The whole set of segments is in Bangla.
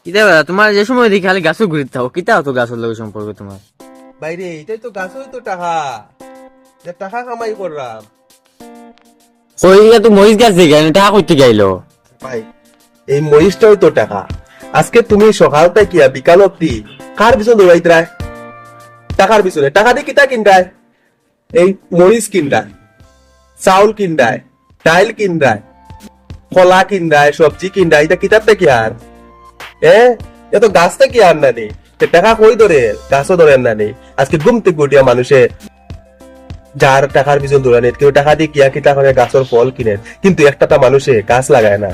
কিতা তোমার যে সময় দেখি খালি গাছও ঘুরিতে থাকো, কিতা হতো গাছের লগে সম্পর্ক তোমার? বাইরে এটাই তো গাছই তো টাকা, যে টাকা কামাই করলাম। ওই তো মরিচ গাছ দেখে টাকা করতে গাইলো। ভাই এই মরিচটাই তো টাকা। আজকে তুমি সকাল থেকে বিকাল অব্দি কার পিছনে দৌড়াইতে? টাকার পিছনে। টাকা দিয়ে কিতা কিনতায়? এই মরিচ কিনতায়, চাউল কিনতায়, ডাইল কিনতায়, কলা কিনতায়, সবজি কিনতায়। এটা কিতাব থেকে আর এত গাছ থেকে আর না নেই। টাকা কই ধরে? গাছও ধরেন না নেই। আজকে ঘুমতে গুটিয়া মানুষে যার টাকার পিছনে দৌড়ানে, কেউ টাকা দিয়ে কিয়া কিতা করে গাছের ফল কিনে, কিন্তু একটা মানুষে গাছ লাগায় না,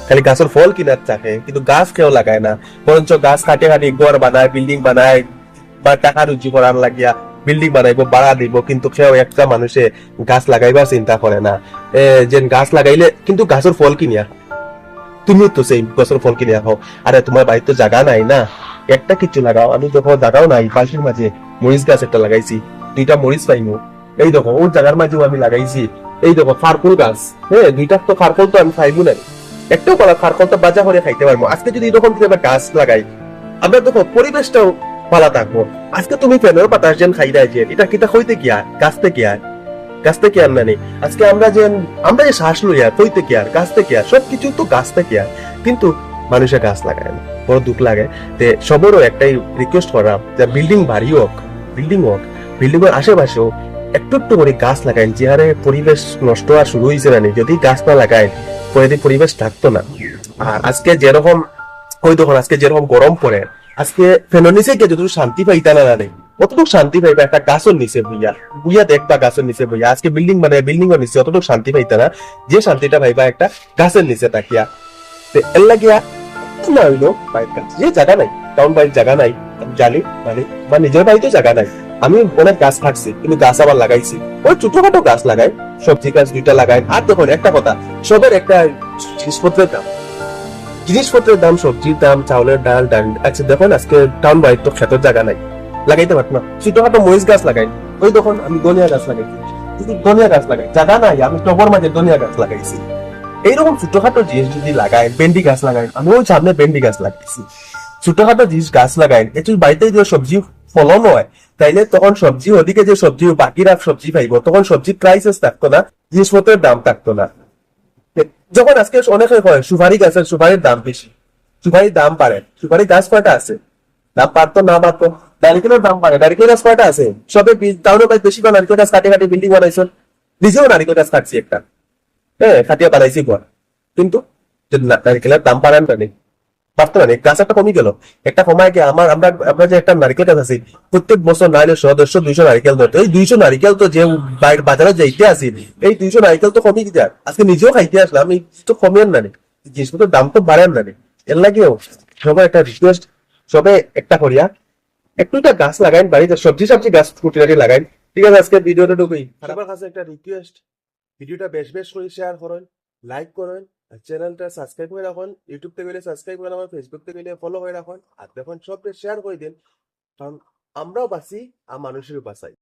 খালি গাছের ফল কিনার থাকে, কিন্তু গাছ কেউ লাগায় না। বরঞ্চ গাছ কাটে কাটি ঘর বানায়, বিল্ডিং বানায়, বা টাকা রুজি করার লাগিয়া বিল্ডিং বানাইবো, বাড়া দিব, কিন্তু কেউ একটা মানুষে গাছ লাগাইবার চিন্তা করে না। যে গাছ লাগাইলে কিন্তু গাছের ফল কিনিয়া, তুমিও তো সেই গাছের ফল কিনিয়া খাও। আরে তোমার বাড়িতে তো জায়গা নাই না, একটা কিছু লাগাও। আমি যখন জায়গাও নাই, বালতির মাঝে মরিচ গাছ একটা লাগাইছি, 2টা মরিচ পাইমু। এই দেখো ওর জায়গার মাঝেও আমি লাগাইছি, এই দেখো ফারকুল গাছ। 2টা তো ফারকুল তো আমি খাইবো না, একটাও কলা ফারকুল তো বাজা করে খাইতে পারবো। আজকে যদি এরকম একটা গাছ লাগাই, আমরা দেখো পরিবেশটাও ভালো থাকবো। আজকে তুমি ফেলের বাতাস যেন খাই দেয়, যে এটা কিতা হইতে কি আর গাছ থেকে আর, গাছ থেকে আর না নেই। আজকে আমরা যে শ্বাস লই আর হইতে কি আর, গাছ থেকে আর, সবকিছু তো গাছ থেকে আর, কিন্তু মানুষের গাছ লাগায় না, বড় দুঃখ লাগে। তে সবারও একটাই রিকোয়েস্ট করা, যে বিল্ডিং বাড়ি হোক, বিল্ডিং হোক, বিল্ডিং এর আশেপাশেও একটু একটু করে গাছ লাগায়। যে হারে পরিবেশ নষ্ট হওয়া শুরু হয়েছে না, যদি গাছ না লাগায় পরিবেশ থাকতো না। আর আজকে যেরকম ওই তখন আজকে যেরকম গরম পড়ে, আজকে ফ্যানের নিচে গিয়ে যতটুকু শান্তি পাইতা না রে, অতটুকু শান্তি পাইবা একটা গাছের নিচে বইয়া, বুইয়া দেখবা গাছের নিচে বইয়া। আজকে বিল্ডিং বানায়, বিল্ডিং এর নিচে অতটুকু শান্তি পাইতা না, যে শান্তিটা পাইবা একটা গাছের নিচে তাকিয়া। এর লাগিয়া না হইলো বাইরের কাছে যে জায়গা নাই, টাউন বাড়ির জায়গা নাই, আমি জানি, মানে আমার নিজের বাড়িতেও জায়গা নাই। আমি অনেক গাছ কাটছি, কিন্তু গাছ আবার লাগাইছি, ওই ছোটখাটো গাছ লাগাই, সবজি গাছ 2টা লাগাই। আর দেখুন একটা কথা, সবের একটা জিনিসপত্রের দাম, জিনিসপত্রের দাম, সবজির দাম, চাউলের ডাল, আচ্ছা দেখুন আজকে টাউন বাড়ির তো খেতের জায়গা নাই, লাগাইতে পারত না, ছোটখাটো মরিচ গাছ লাগাই। ওই দেখুন আমি ধনিয়া গাছ লাগাইছি, কিন্তু ধনিয়া গাছ লাগাই জায়গা নাই, আমি টবের মাঝে ধনিয়া গাছ লাগাইছি। এইরকম ছোটখাটো জিনিস যদি লাগাই, ভেন্ডি গাছ লাগাই, আমি ওই সামনে ভেন্ডি গাছ লাগাইছি, ছোটখাটো জিনিস গাছ লাগাই, একটু বাড়িতে যে সবজি ফলন হয়, তাইলে তখন সবজি ওদিকে যে সবজি বাকিরা সবজি পাইব, তখন সবজির প্রাইসেস থাকতো না, জিনিসপত্রের দাম থাকতো না। যখন আজকে অনেকে হয় সুপারি গাছের, সুপারির দাম বেশি, সুপারির দাম বাড়ে, সুপারি গাছ কয়টা আছে, দাম পারতো না পারতো। নারিকেলের দাম বাড়ে, নারিকেল গাছ কয়টা আছে, সবে টাউনের বাইরে বেশি করে নারিকেল গাছ কাটে কাটে বিল্ডিং বানাইছেন। নিজেও নারিকেল গাছ কাটছি একটা, খাটিয়া বানাইছি ঘর, কিন্তু যে নারিকেলের দাম বাড়ান না নেই, পারতো না, গাছ একটা কমে গেল, একটা কমায় গিয়ে আমরা যে একটা নারিকেল গাছ আছি, প্রত্যেক বছর নাইলে 100, 150, 200 নারিকেল ধরতো। এই 200 নারিকেল তো যে বাজারে যাইতে আসি, এই 200 নারিকেল তো কমে গিয়ে আজকে নিজেও খাইতে আসলাম, এই তো কমেন না, জিনিসপত্রের দাম তো বাড়েন না। এর লাগেও সবাই একটা রিকোয়েস্ট, সবে একটা করিয়া একটুটা গাছ লাগাইন, বাড়িতে সবজি সবজি গাছ কুটিনাটি লাগাইন। ঠিক আছে, আজকে ভিডিওটা ঢুকুই, সবার কাছে একটা রিকোয়েস্ট, ভিডিওটা বেশ বেশ করে শেয়ার করেন, লাইক করেন, আর চ্যানেলটা সাবস্ক্রাইব করে রাখুন। ইউটিউব থেকে গেলে সাবস্ক্রাইব করে রাখুন, ফেসবুক থেকে গেলে ফলো করে রাখুন, আর দেখুন সব শেয়ার করে দিন, কারণ আমরাও বাঁচি আর মানুষেরও বাঁচাই।